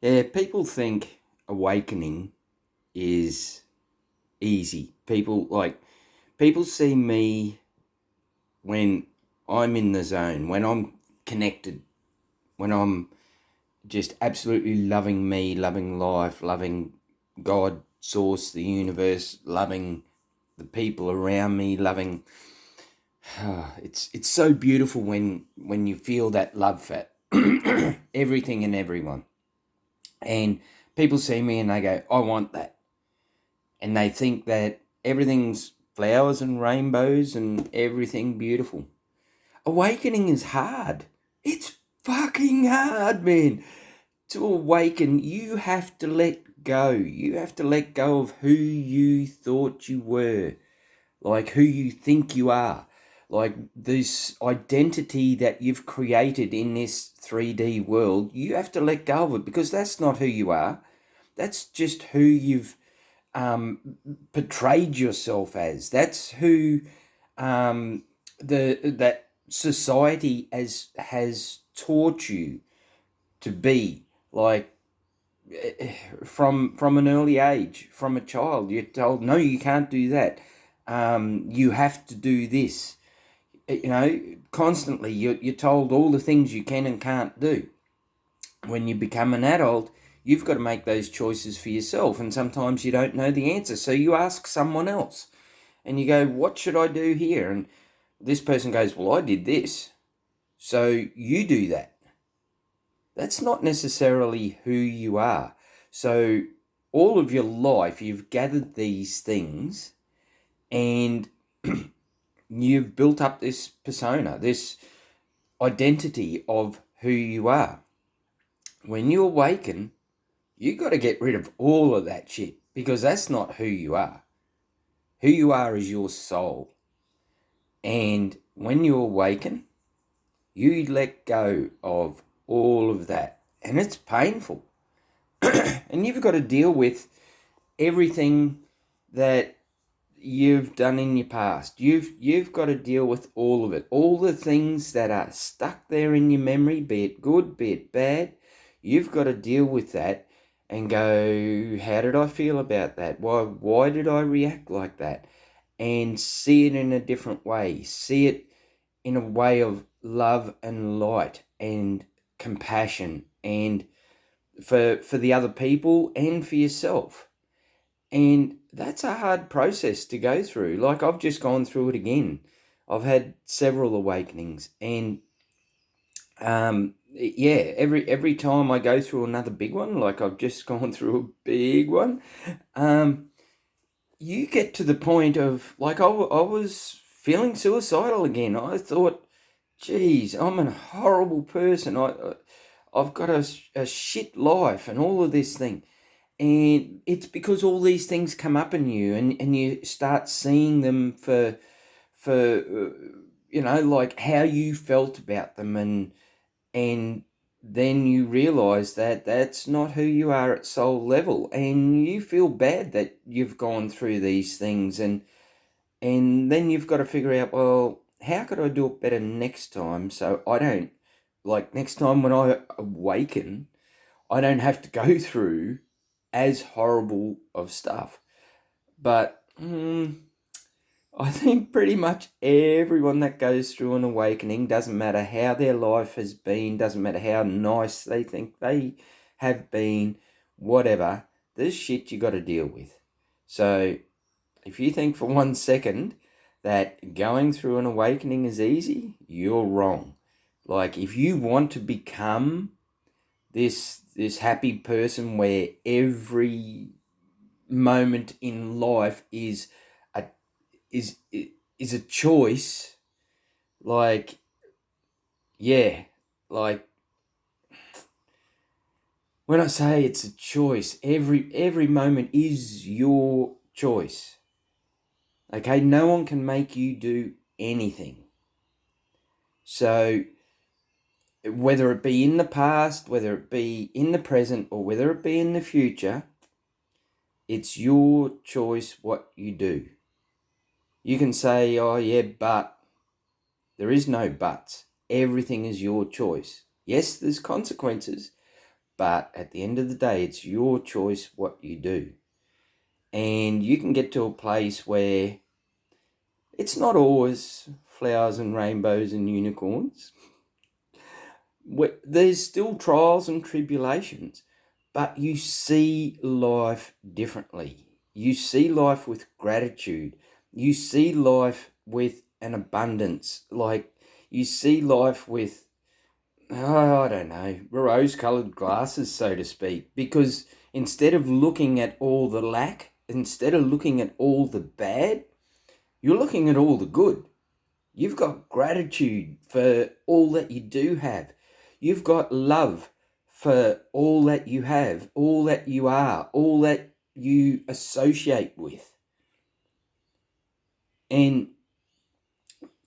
Yeah, people think awakening is easy. People see me when I'm in the zone, when I'm connected, when I'm just absolutely loving me, loving life, loving God, source, the universe, loving the people around me, loving it's so beautiful when you feel that love for everything and everyone. And people see me and they go, I want that. And they think that everything's flowers and rainbows and everything beautiful. Awakening is hard. It's fucking hard, man. To awaken, you have to let go. You have to let go of who you thought you were, like who you think you are, like this identity that you've created in this 3D world. You have to let go of it because that's not who you are. That's just who you've portrayed yourself as. That's who that society has taught you to be. Like from an early age, from a child, you're told no, you can't do that. You have to do this. Constantly you're told all the things you can and can't do. When you become an adult, you've got to make those choices for yourself, and sometimes you don't know the answer, so you ask someone else, and you go, "What should I do here?" And this person goes, "Well, I did this, so you do that." That's not necessarily who you are. So all of your life, you've gathered these things, and you've built up this persona, this identity of who you are. When you awaken, you got to get rid of all of that shit because that's not who you are. Who you are is your soul. And when you awaken, you let go of all of that. And it's painful. And you've got to deal with everything that you've done in your past. You've got to deal with all of it. All the things that are stuck there in your memory, be it good, be it bad, you've got to deal with that and go, how did I feel about that? Why did I react like that? And see it in a different way. See it in a way of love and light and compassion and for the other people and for yourself. And that's a hard process to go through. Like, I've just gone through it again. I've had several awakenings, and yeah, every time I go through another big one, like I've just gone through a big one, you get to the point of, like, I was feeling suicidal again. I thought, geez, I'm a horrible person. I've got a shit life and all of this thing. And it's because all these things come up in you, and you start seeing them for like how you felt about them, and then you realize that that's not who you are at soul level, and you feel bad that you've gone through these things, and then you've got to figure out, well, how could I do it better next time so I don't, like, next time when I awaken, I don't have to go through as horrible of stuff. But I think pretty much everyone that goes through an awakening, doesn't matter how their life has been, doesn't matter how nice they think they have been, whatever, there's shit you got to deal with. So if you think for 1 second that going through an awakening is easy, you're wrong. Like, if you want to become this happy person where every moment in life a is is a choice, like, yeah, like, when I say it's a choice, every moment is your choice. Okay, no one can make you do anything. So whether it be in the past, whether it be in the present, or whether it be in the future, it's your choice what you do. You can say, oh yeah, but there is no buts. Everything is your choice. Yes, there's consequences, But at the end of the day, it's your choice what you do. And you can get to a place where it's not always flowers and rainbows and unicorns. There's still trials and tribulations, but you see life differently. You see life with gratitude. You see life with an abundance. Like, you see life with, I don't know, rose-coloured glasses, so to speak, because instead of looking at all the lack, instead of looking at all the bad, you're looking at all the good. You've got gratitude for all that you do have. You've got love for all that you have, all that you are, all that you associate with. And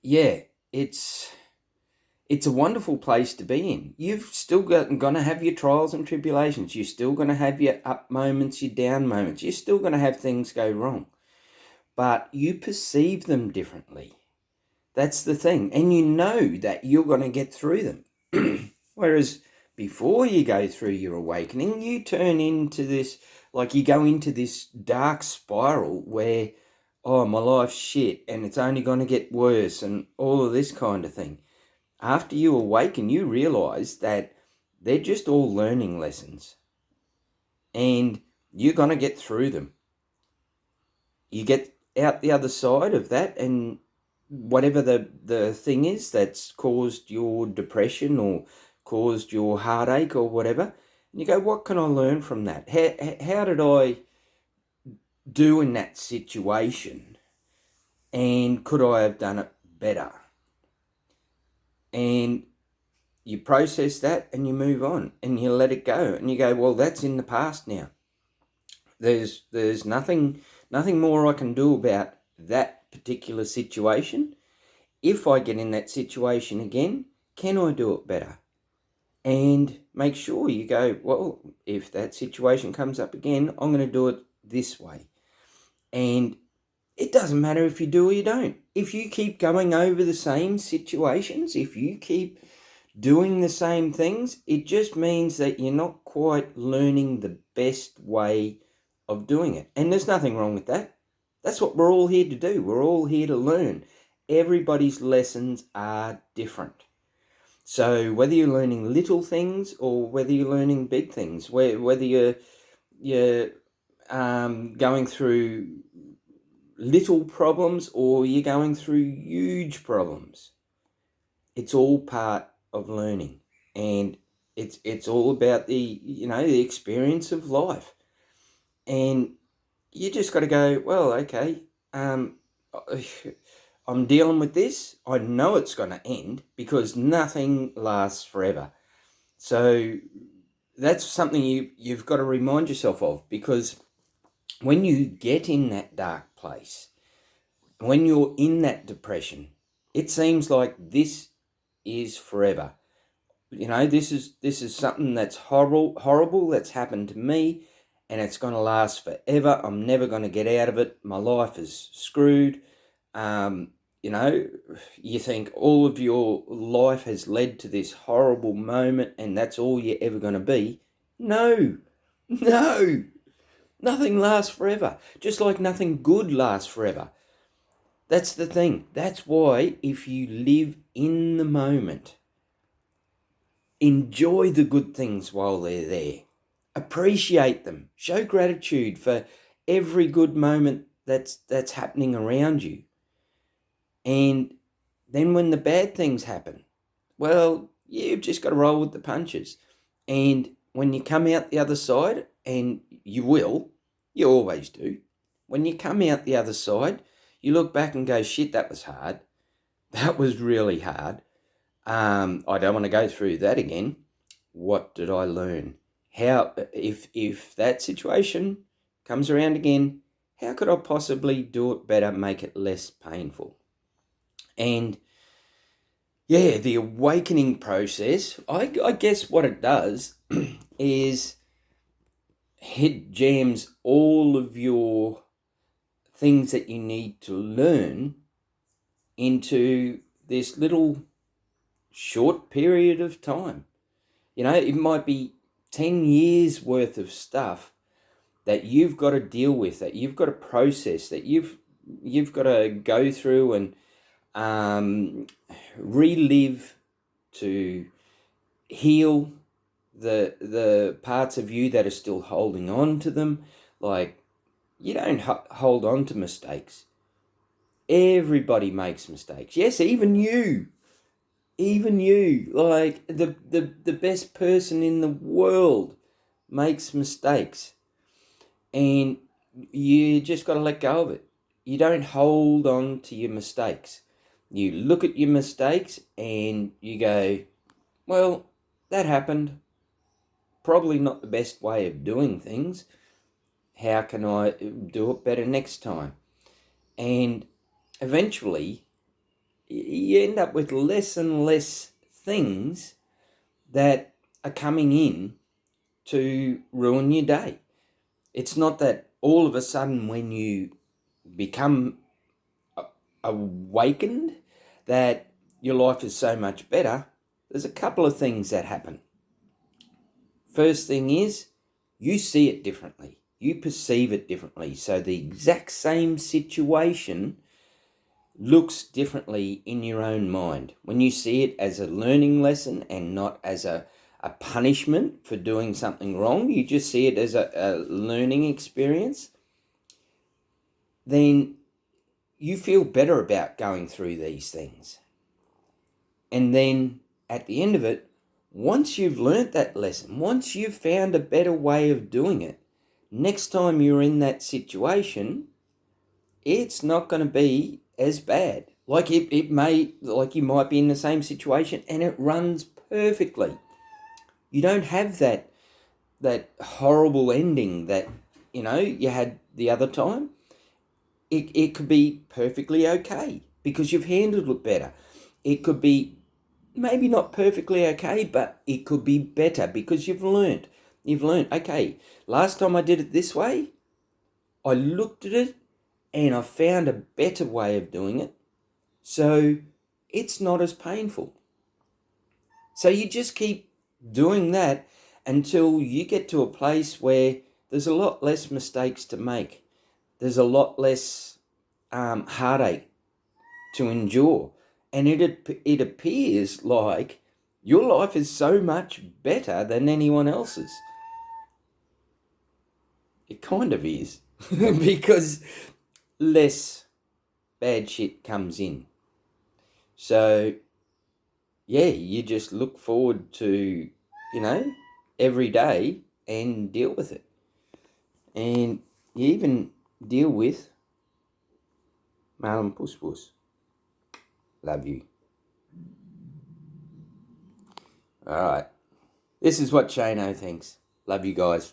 yeah, it's a wonderful place to be in. You've still going to have your trials and tribulations. You're still going to have your up moments, your down moments. You're still going to have things go wrong. But you perceive them differently. That's the thing. And you know that you're going to get through them. Whereas before you go through your awakening, you turn into this, like you go into this dark spiral where, oh, my life's shit and it's only going to get worse and all of this kind of thing. After you awaken, you realize that they're just all learning lessons and you're going to get through them. You get out the other side of that, and whatever the thing is that's caused your depression or caused your heartache or whatever, and you go, what can I learn from that? How did I do in that situation? And could I have done it better? And you process that and you move on and you let it go and you go, well, that's in the past now. There's nothing more I can do about that particular situation. If I get in that situation again, can I do it better? And make sure you go, well, if that situation comes up again, I'm going to do it this way. And it doesn't matter if you do or you don't. If you keep going over the same situations, if you keep doing the same things, it just means that you're not quite learning the best way of doing it. And there's nothing wrong with that. That's what we're all here to do. We're all here to learn. Everybody's lessons are different. So whether you're learning little things or whether you're learning big things, whether you're going through little problems or you're going through huge problems, it's all part of learning, and it's all about the experience of life. And you just got to go, well, okay, I'm dealing with this. I know it's going to end because nothing lasts forever. So that's something you've got to remind yourself of, because when you get in that dark place, when you're in that depression, it seems like this is forever. This is something that's horrible that's happened to me, and it's going to last forever. I'm never going to get out of it. My life is screwed. You think all of your life has led to this horrible moment and that's all you're ever going to be. No, nothing lasts forever. Just like nothing good lasts forever. That's the thing. That's why if you live in the moment, enjoy the good things while they're there. Appreciate them. Show gratitude for every good moment that's happening around you. And then when the bad things happen, well, you've just got to roll with the punches. And when you come out the other side, and you will, you always do, when you come out the other side, you look back and go, shit, that was hard. That was really hard. I don't want to go through that again. What did I learn? How, if that situation comes around again, how could I possibly do it better, make it less painful? And yeah, the awakening process, I guess what it does is it jams all of your things that you need to learn into this little short period of time. It might be 10 years worth of stuff that you've got to deal with, that you've got to process, that you've got to go through and relive, to heal the parts of you that are still holding on to them. Like, you don't hold on to mistakes. Everybody makes mistakes. Yes, even you. Like, the best person in the world makes mistakes. And you just got to let go of it. You don't hold on to your mistakes. You look at your mistakes and you go, well, that happened. Probably not the best way of doing things. How can I do it better next time? And eventually, you end up with less and less things that are coming in to ruin your day. It's not that all of a sudden when you become awakened that your life is so much better. There's a couple of things that happen. First thing is, you see it differently. You perceive it differently. So the exact same situation looks differently in your own mind. When you see it as a learning lesson and not as a punishment for doing something wrong, you just see it as a learning experience, then you feel better about going through these things. And then at the end of it, once you've learnt that lesson, once you've found a better way of doing it, next time you're in that situation, it's not going to be as bad. Like it may, like you might be in the same situation and it runs perfectly. You don't have that horrible ending that, you had the other time. It could be perfectly okay because you've handled it better. It could be maybe not perfectly okay, but it could be better because you've learned. You've learned, okay, last time I did it this way, I looked at it and I found a better way of doing it. So it's not as painful. So you just keep doing that until you get to a place where there's a lot less mistakes to make. There's a lot less heartache to endure. And it appears like your life is so much better than anyone else's. It kind of is. Because less bad shit comes in. So, yeah, you just look forward to, every day and deal with it. And you even deal with Marlon Puss Puss. Love you. All right. This is what Shano thinks. Love you guys.